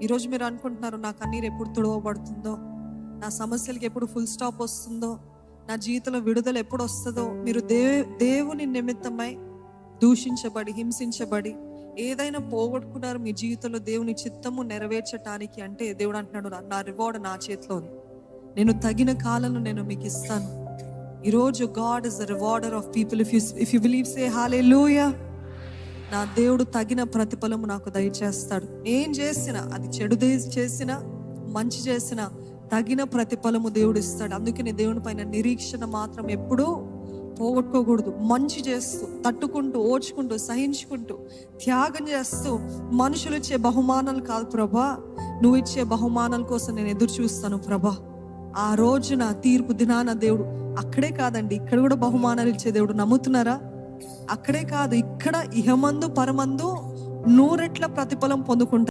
ఈరోజు మీరు అనుకుంటున్నారు, నా కన్నీరు ఎప్పుడు తుడవబడుతుందో, నా సమస్యలకి ఎప్పుడు ఫుల్ స్టాప్ వస్తుందో, నా జీవితంలో విడుదల ఎప్పుడు వస్తుందో. మీరు దేవుని నిమిత్తమై దూషించబడి, హింసించబడి ఏదైనా పోగొట్టుకున్నారు మీ జీవితంలో దేవుని చిత్తము నెరవేర్చటానికి అంటే, దేవుడు అంటున్నాడు, నా రివార్డ్ నా చేతిలో ఉంది, నేను తగిన కాలంలో నేను మీకు ఇస్తాను. ఈరోజు God is the rewarder of people. If you believe say hallelujah. నా దేవుడు తగిన ప్రతిఫలము నాకు దయచేస్తాడు. ఏం చేసినా, అది చెడు చేసినా మంచి చేసినా తగిన ప్రతిఫలము దేవుడు ఇస్తాడు. అందుకని దేవుని పైన నిరీక్షణ మాత్రం ఎప్పుడూ పోగొట్టుకోకూడదు. మంచి చేస్తూ, తట్టుకుంటూ, ఓర్చుకుంటూ, సహించుకుంటూ, త్యాగం చేస్తూ, మనుషులు ఇచ్చే బహుమానాలు కాదు ప్రభా, నువ్వు ఇచ్చే బహుమానాల కోసం నేను ఎదురు చూస్తాను ప్రభా. ఆ రోజున తీర్పు దినాన దేవుడు అక్కడే కాదండి, ఇక్కడ కూడా బహుమానాలు ఇచ్చే దేవుడు. నమ్ముతున్నారా? అక్కడే కాదు, ఇక్కడ ఇహమందు పరమందు 100 రెట్ల ప్రతిఫలం పొందుకుంటారు.